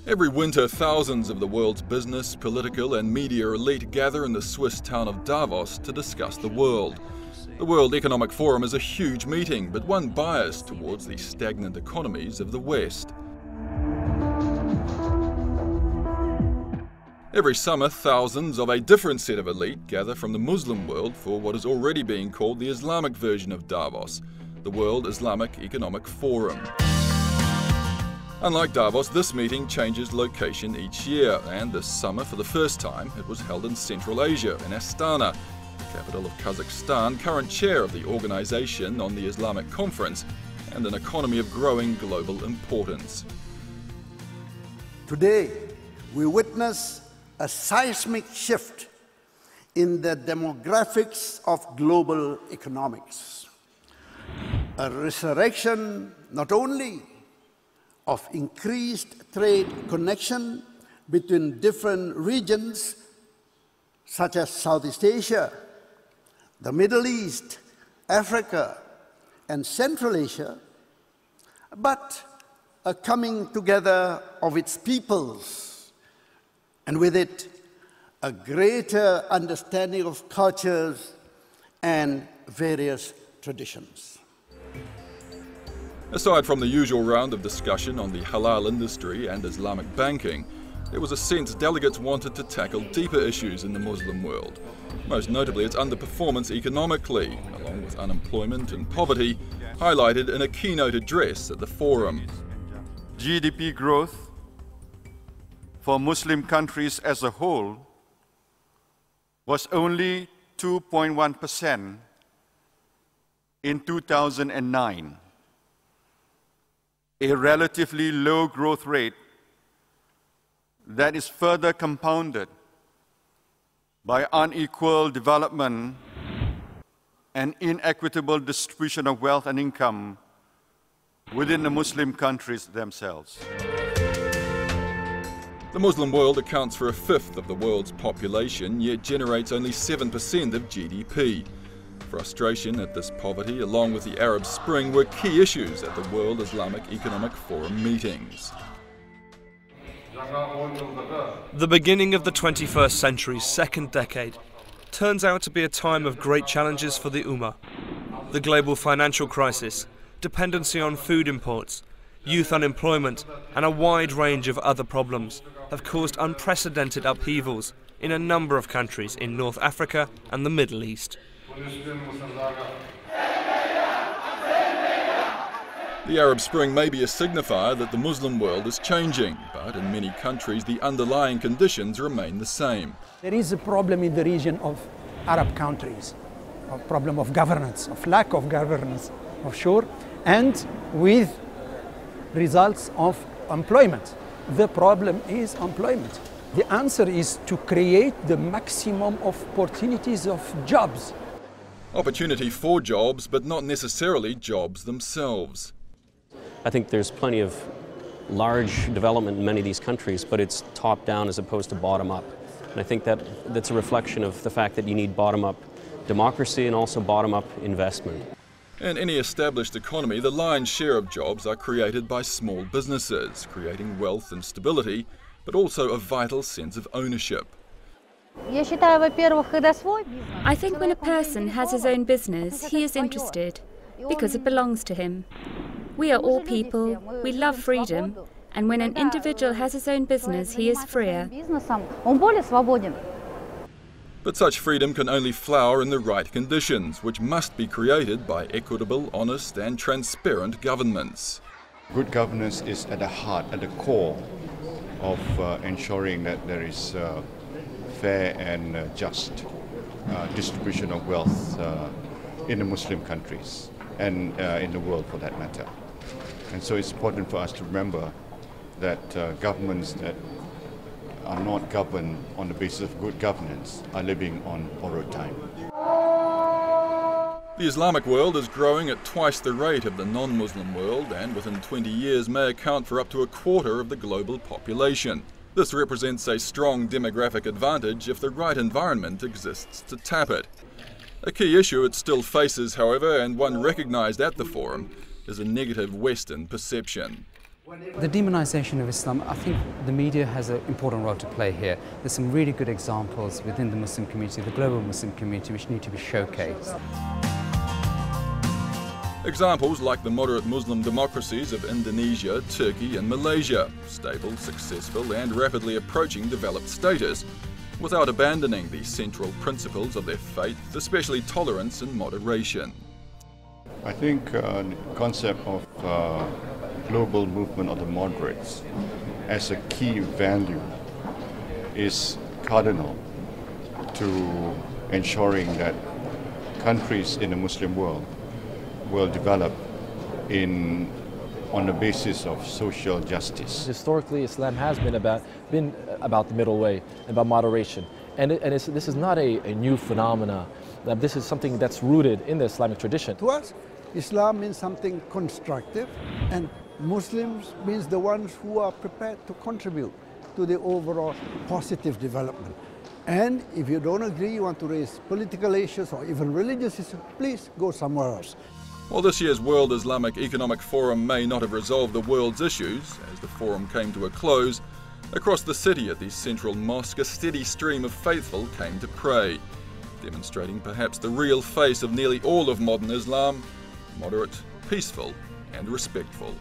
Every winter, thousands of the world's business, political and media elite gather in the Swiss town of Davos to discuss the world. The World Economic Forum is a huge meeting, but one biased towards the stagnant economies of the West. Every summer, thousands of a different set of elite gather from the Muslim world for what is already being called the Islamic version of Davos, the World Islamic Economic Forum. Unlike Davos, this meeting changes location each year, and this summer, for the first time, it was held in Central Asia, in Astana, the capital of Kazakhstan, current chair of the Organization on the Islamic Conference, and an economy of growing global importance. Today, we witness a seismic shift in the demographics of global economics. A resurrection not only of increased trade connection between different regions such as Southeast Asia, the Middle East, Africa, and Central Asia, but a coming together of its peoples, and with it, a greater understanding of cultures and various traditions. Aside from the usual round of discussion on the halal industry and Islamic banking, there was a sense delegates wanted to tackle deeper issues in the Muslim world, most notably its underperformance economically, along with unemployment and poverty, highlighted in a keynote address at the forum. GDP growth for Muslim countries as a whole was only 2.1% in 2009. A relatively low growth rate that is further compounded by unequal development and inequitable distribution of wealth and income within the Muslim countries themselves. The Muslim world accounts for a fifth of the world's population, yet generates only 7% of GDP. Frustration at this poverty, along with the Arab Spring, were key issues at the World Islamic Economic Forum meetings. The beginning of the 21st century's second decade turns out to be a time of great challenges for the Ummah. The global financial crisis, dependency on food imports, youth unemployment, and a wide range of other problems have caused unprecedented upheavals in a number of countries in North Africa and the Middle East. The Arab Spring may be a signifier that the Muslim world is changing, but in many countries the underlying conditions remain the same. There is a problem in the region of Arab countries, a problem of governance, of lack of governance, offshore, and with results of employment. The problem is employment. The answer is to create the maximum of opportunities of jobs. Opportunity for jobs, but not necessarily jobs themselves. I think there's plenty of large development in many of these countries, but it's top-down as opposed to bottom-up. And I think that's a reflection of the fact that you need bottom-up democracy and also bottom-up investment. In any established economy, the lion's share of jobs are created by small businesses, creating wealth and stability, but also a vital sense of ownership. I think when a person has his own business, he is interested because it belongs to him. We are all people, we love freedom, and when an individual has his own business, he is freer. But such freedom can only flower in the right conditions, which must be created by equitable, honest and transparent governments. Good governance is at the heart, at the core of ensuring that there is fair and just distribution of wealth in the Muslim countries and in the world for that matter. And so it's important for us to remember that governments that are not governed on the basis of good governance are living on borrowed time. The Islamic world is growing at twice the rate of the non-Muslim world, and within 20 years may account for up to a quarter of the global population. This represents a strong demographic advantage if the right environment exists to tap it. A key issue it still faces, however, and one recognised at the forum, is a negative Western perception. The demonization of Islam, I think the media has an important role to play here. There's some really good examples within the Muslim community, the global Muslim community, which need to be showcased. Examples like the moderate Muslim democracies of Indonesia, Turkey and Malaysia, stable, successful and rapidly approaching developed status, without abandoning the central principles of their faith, especially tolerance and moderation. I think the concept of global movement of the moderates as a key value is cardinal to ensuring that countries in the Muslim world will develop on the basis of social justice. Historically, Islam has been about the middle way, about moderation. And this is not a new phenomena. This is something that's rooted in the Islamic tradition. To us, Islam means something constructive, and Muslims means the ones who are prepared to contribute to the overall positive development. And if you don't agree, you want to raise political issues or even religious issues, please go somewhere else. While this year's World Islamic Economic Forum may not have resolved the world's issues, as the forum came to a close, across the city at the central mosque a steady stream of faithful came to pray, demonstrating perhaps the real face of nearly all of modern Islam: moderate, peaceful and respectful.